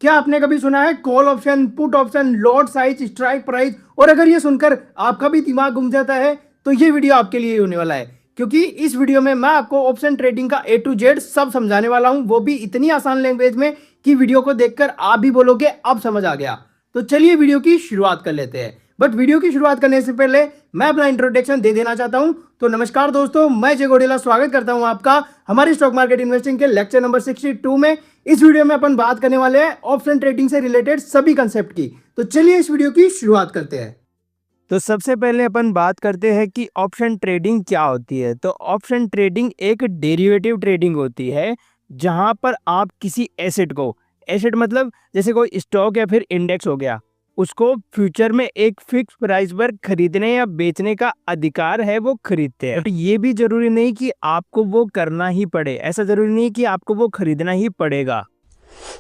क्या आपने कभी सुना है call option, put option, lot size, strike price? और अगर ये सुनकर आपका भी दिमाग घूम जाता है तो ये वीडियो आपके लिए होने वाला है, क्योंकि इस वीडियो में मैं आपको ऑप्शन ट्रेडिंग का ए टू जेड सब समझाने वाला हूं, वो भी इतनी आसान लैंग्वेज में कि वीडियो को देखकर आप भी बोलोगे अब समझ आ गया। तो चलिए वीडियो की शुरुआत कर लेते हैं। बट वीडियो की शुरुआत करने से पहले मैं अपना इंट्रोडक्शन दे देना चाहता हूं। तो नमस्कार दोस्तों, मैं जय गोडेला स्वागत करता हूं आपका हमारे स्टॉक मार्केट इन्वेस्टिंग के लेक्चर नंबर 62 में। इस वीडियो में अपन बात करने वाले हैं ऑप्शन ट्रेडिंग से रिलेटेड सभी कंसेप्ट की। तो चलिए इस वीडियो की शुरुआत करते हैं। तो सबसे पहले अपन बात करते हैं कि ऑप्शन ट्रेडिंग क्या होती है। तो ऑप्शन ट्रेडिंग एक डेरिवेटिव ट्रेडिंग होती है जहां पर आप किसी एसेट को, एसेट मतलब जैसे कोई स्टॉक या फिर इंडेक्स हो गया, उसको फ्यूचर में एक फिक्स प्राइस पर खरीदने या बेचने का अधिकार है, वो खरीदते हैं। तो ये भी जरूरी नहीं कि आपको वो करना ही पड़े, ऐसा जरूरी नहीं कि आपको वो खरीदना ही पड़ेगा।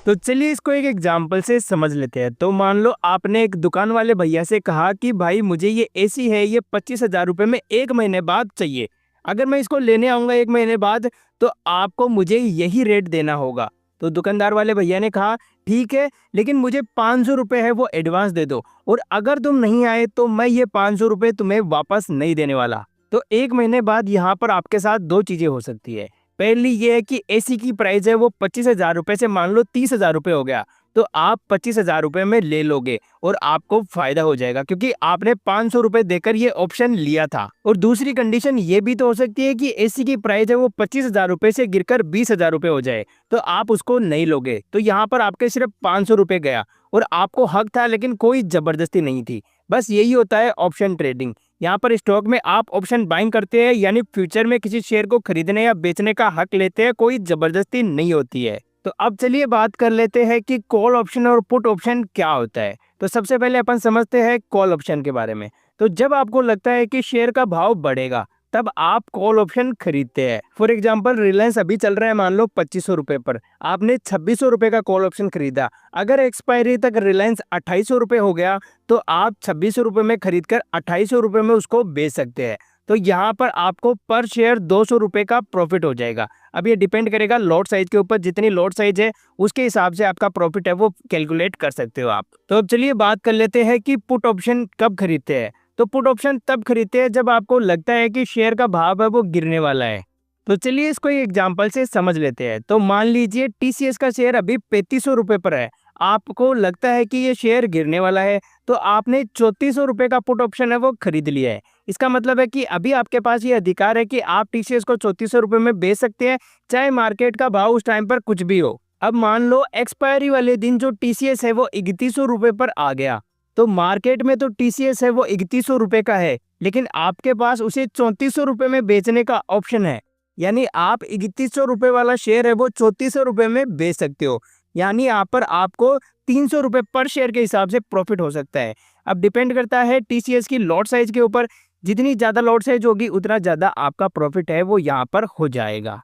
तो चलिए इसको एक एग्जाम्पल से समझ लेते हैं। तो मान लो आपने एक दुकान वाले भैया से कहा कि भाई मुझे ये एसी है, ये 25,000 रुपये में 1 महीने बाद चाहिए। अगर मैं इसको लेने आऊँगा 1 महीने बाद तो आपको मुझे यही रेट देना होगा। तो दुकानदार वाले भैया ने कहा ठीक है, लेकिन मुझे 500 रुपये है वो एडवांस दे दो, और अगर तुम नहीं आए तो मैं ये 500 रुपये तुम्हें वापस नहीं देने वाला। तो 1 महीने बाद यहाँ पर आपके साथ दो चीज़ें हो सकती है। पहली ये है कि एसी की प्राइस है वो 25,000 रुपये से मान लो 30,000 रुपये हो गया, तो आप 25,000 रुपये में ले लोगे और आपको फायदा हो जाएगा, क्योंकि आपने 500 रुपये देकर ये ऑप्शन लिया था। और दूसरी कंडीशन ये भी तो हो सकती है कि एसी की प्राइस है वो 25,000 रुपये से गिरकर 20,000 रुपये हो जाए, तो आप उसको नहीं लोगे। तो यहाँ पर आपके सिर्फ 500 रुपये गया और आपको हक था, लेकिन कोई जबरदस्ती नहीं थी। बस यही होता है ऑप्शन ट्रेडिंग। यहाँ पर स्टॉक में आप ऑप्शन बाइंग करते हैं, यानी फ्यूचर में किसी शेयर को खरीदने या बेचने का हक लेते हैं, कोई जबरदस्ती नहीं होती है। तो अब चलिए बात कर लेते हैं कि कॉल ऑप्शन और पुट ऑप्शन क्या होता है। तो सबसे पहले अपन समझते हैं कॉल ऑप्शन के बारे में। तो जब आपको लगता है कि शेयर का भाव बढ़ेगा तब आप कॉल ऑप्शन खरीदते हैं। फॉर एग्जांपल रिलायंस अभी चल रहा है मान लो 2500 रुपये पर, आपने 2600 रुपये का कॉल ऑप्शन खरीदा। अगर एक्सपायरी तक रिलायंस 2800 रुपये हो गया तो आप 2600 रुपये में खरीद कर 2800 रुपये में उसको बेच सकते हैं। तो यहाँ पर आपको पर शेयर 200 रुपये का प्रॉफिट हो जाएगा। अब ये डिपेंड करेगा लॉट साइज के ऊपर, जितनी लॉट साइज है उसके हिसाब से आपका प्रॉफिट है वो कैलकुलेट कर सकते हो आप। तो अब चलिए बात कर लेते हैं कि पुट ऑप्शन कब खरीदते हैं। तो पुट ऑप्शन तब खरीदते हैं जब आपको लगता है कि शेयर का भाव है वो गिरने वाला है। तो चलिए इसको एक एग्जांपल से समझ लेते हैं। तो मान लीजिए टीसीएस का शेयर अभी 3500 रुपये पर है, आपको लगता है कि ये शेयर गिरने वाला है, तो आपने 3400 रुपये का पुट ऑप्शन है वो खरीद लिया है। इसका मतलब है कि अभी आपके पास ये अधिकार है कि आप टीसीएस को 3400 रुपये में बेच सकते हैं, चाहे मार्केट का भाव उस टाइम पर कुछ भी हो। अब मान लो एक्सपायरी वाले दिन जो टीसीएस है वो 3100 रुपये पर आ गया, तो मार्केट में तो टीसीएस है वो 3100 रुपये का है, लेकिन आपके पास उसे 3400 रुपये में बेचने का ऑप्शन है। यानी आप 3100 रुपये वाला शेयर है वो 3400 रुपये में बेच सकते हो। यानी यहाँ पर आपको 300 रुपये पर शेयर के हिसाब से प्रॉफिट हो सकता है। अब डिपेंड करता है टीसीएस की लॉट साइज के ऊपर, जितनी ज़्यादा लॉट साइज होगी उतना ज़्यादा आपका प्रॉफिट है वो यहाँ पर हो जाएगा।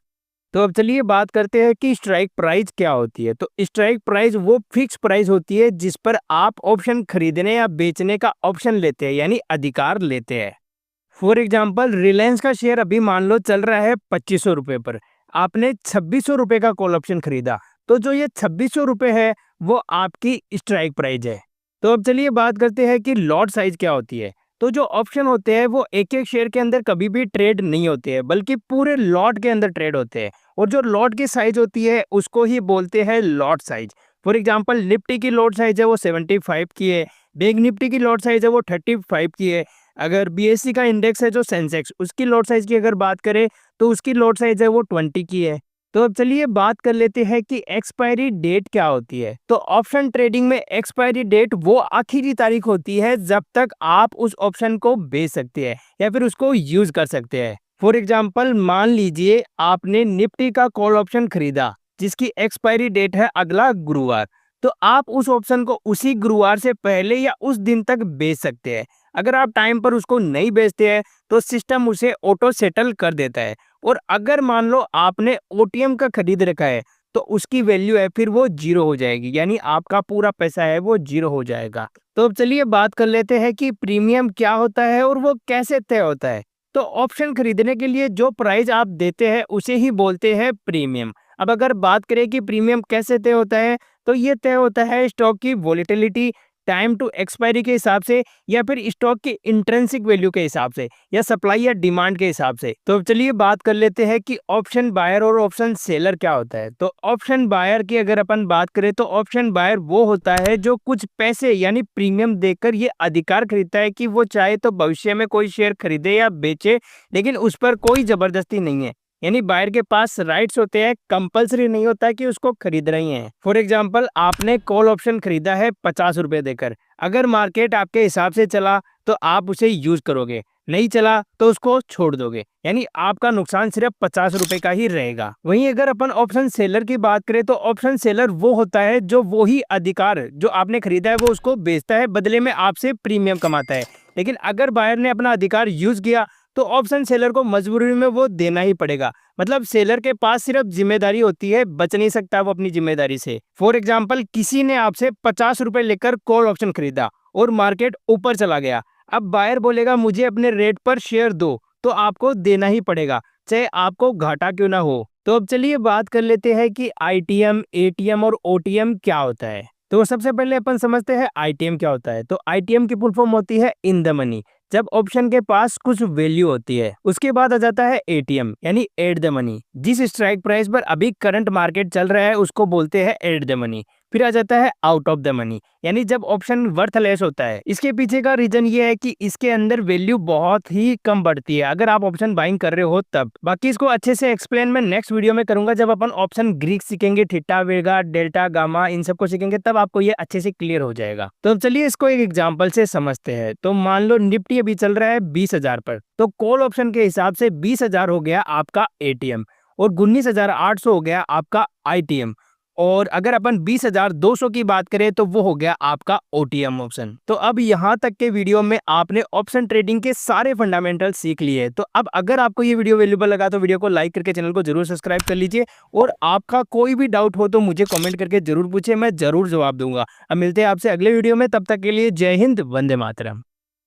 तो अब चलिए बात करते हैं कि स्ट्राइक प्राइस क्या होती है। तो स्ट्राइक प्राइस वो फिक्स प्राइस होती है जिस पर आप ऑप्शन खरीदने या बेचने का ऑप्शन लेते हैं, यानी अधिकार लेते हैं। फॉर एग्जाम्पल रिलायंस का शेयर अभी मान लो चल रहा है 2500 रुपये पर, आपने 2600 रुपये का कॉल ऑप्शन खरीदा, तो जो ये 2600 रुपये है वो आपकी स्ट्राइक प्राइस है। तो अब चलिए बात करते हैं कि लॉट साइज क्या होती है। तो जो ऑप्शन होते हैं वो एक एक शेयर के अंदर कभी भी ट्रेड नहीं होते हैं, बल्कि पूरे लॉट के अंदर ट्रेड होते हैं, और जो लॉट की साइज होती है उसको ही बोलते हैं lot size. For example Nifty की लॉट साइज है वो 75 की है, बैंक निफ्टी की लॉट साइज है वो 35 की है। अगर बीएससी का इंडेक्स है जो सेंसेक्स, उसकी लॉट साइज की अगर बात करें तो उसकी लॉट साइज है वो 20 की है। तो अब चलिए बात कर लेते हैं कि एक्सपायरी डेट क्या होती है। तो ऑप्शन ट्रेडिंग में एक्सपायरी डेट वो आखिरी तारीख होती है जब तक आप उस ऑप्शन को बेच सकते हैं या फिर उसको यूज कर सकते हैं। फॉर एग्जाम्पल मान लीजिए आपने निफ्टी का कॉल ऑप्शन खरीदा जिसकी एक्सपायरी डेट है अगला गुरुवार, तो आप उस ऑप्शन को उसी गुरुवार से पहले या उस दिन तक बेच सकते हैं। अगर आप टाइम पर उसको नहीं बेचते हैं तो सिस्टम उसे ऑटो सेटल कर देता है, और अगर मान लो आपने ओटीएम का खरीद रखा है तो उसकी वैल्यू है फिर वो जीरो हो जाएगी, यानी आपका पूरा पैसा है वो जीरो हो जाएगा। तो अब चलिए बात कर लेते हैं कि प्रीमियम क्या होता है और वो कैसे तय होता है। तो ऑप्शन खरीदने के लिए जो प्राइस आप देते हैं उसे ही बोलते हैं प्रीमियम। अब अगर बात करें कि प्रीमियम कैसे तय होता है, तो ये तय होता है स्टॉक की वोलेटिलिटी, टाइम टू एक्सपायरी के हिसाब से, या फिर स्टॉक की इंट्रिंसिक वैल्यू के हिसाब से, या सप्लाई या डिमांड के हिसाब से। तो चलिए बात कर लेते हैं कि ऑप्शन बायर और ऑप्शन सेलर क्या होता है। तो ऑप्शन बायर की अगर अपन बात करें तो ऑप्शन बायर वो होता है जो कुछ पैसे यानी प्रीमियम देकर ये अधिकार खरीदता है कि वो चाहे तो भविष्य में कोई शेयर खरीदे या बेचे, लेकिन उस पर कोई जबरदस्ती नहीं है। यानी बायर के पास राइट्स होते हैं, कंपलसरी नहीं होता कि उसको खरीद रही हैं। फॉर एग्जांपल, आपने कॉल ऑप्शन खरीदा है 50 रुपए देकर। अगर मार्केट आपके हिसाब से चला तो आप उसे यूज करोगे, नहीं चला तो उसको छोड़ दोगे, यानी आपका नुकसान सिर्फ 50 रुपए का ही रहेगा। वहीं अगर अपन ऑप्शन सेलर की बात करें तो ऑप्शन सेलर वो होता है जो वही अधिकार जो आपने खरीदा है वो उसको बेचता है, बदले में आपसे प्रीमियम कमाता है। लेकिन अगर बायर ने अपना अधिकार यूज किया तो ऑप्शन सेलर को मजबूरी में वो देना ही पड़ेगा। मतलब सेलर के पास सिर्फ जिम्मेदारी होती है, बच नहीं सकता वो अपनी जिम्मेदारी से। फॉर एग्जाम्पल, किसी ने आपसे 50 रुपए लेकर कॉल ऑप्शन खरीदा और मार्केट ऊपर चला गया। अब बायर बोलेगा मुझे अपने रेट पर शेयर दो, तो आपको देना ही पड़ेगा, चाहे आपको घाटा क्यों ना हो। तो अब चलिए बात कर लेते हैं कि आईटीएम, एटीएम और ओटीएम क्या होता है। तो सबसे पहले अपन समझते हैं आईटीएम क्या होता है। तो आईटीएम की फुल फॉर्म होती है इन द मनी, जब ऑप्शन के पास कुछ वैल्यू होती है। उसके बाद आ जाता है एटीएम यानी एट द मनी, जिस स्ट्राइक प्राइस पर अभी करंट मार्केट चल रहा है उसको बोलते हैं एट द मनी। फिर आ जाता है आउट ऑफ द मनी, यानी जब ऑप्शन वर्थलेस होता है। इसके पीछे का रीजन ये है कि इसके अंदर वैल्यू बहुत ही कम बढ़ती है अगर आप ऑप्शन बाइंग कर रहे हो तब। बाकी इसको अच्छे से एक्सप्लेन मैं नेक्स्ट वीडियो में करूंगा, जब अपन ऑप्शन ग्रीक सीखेंगे, थीटा, वेगा, डेल्टा, गामा, इन सबको सीखेंगे, तब आपको ये अच्छे से क्लियर हो जाएगा। तो चलिए इसको एक एग्जाम्पल से समझते हैं। तो मान लो निफ्टी अभी चल रहा है 20,000 पर, तो कॉल ऑप्शन के हिसाब से 20,000 हो गया आपका एटीएम और 19,800 हो गया आपका आईटीएम। और अगर अपन 20,200 की बात करें तो वो हो गया आपका ओटीएम ऑप्शन। तो अब यहाँ तक के वीडियो में आपने ऑप्शन ट्रेडिंग के सारे फंडामेंटल सीख लिए। तो अब अगर आपको ये वीडियो वैल्यूबल लगा तो वीडियो को लाइक करके चैनल को जरूर सब्सक्राइब कर लीजिए, और आपका कोई भी डाउट हो तो मुझे कमेंट करके जरूर पूछे, मैं जरूर जवाब दूंगा। अब मिलते हैं आपसे अगले वीडियो में, तब तक के लिए जय हिंद, वंदे मातरम।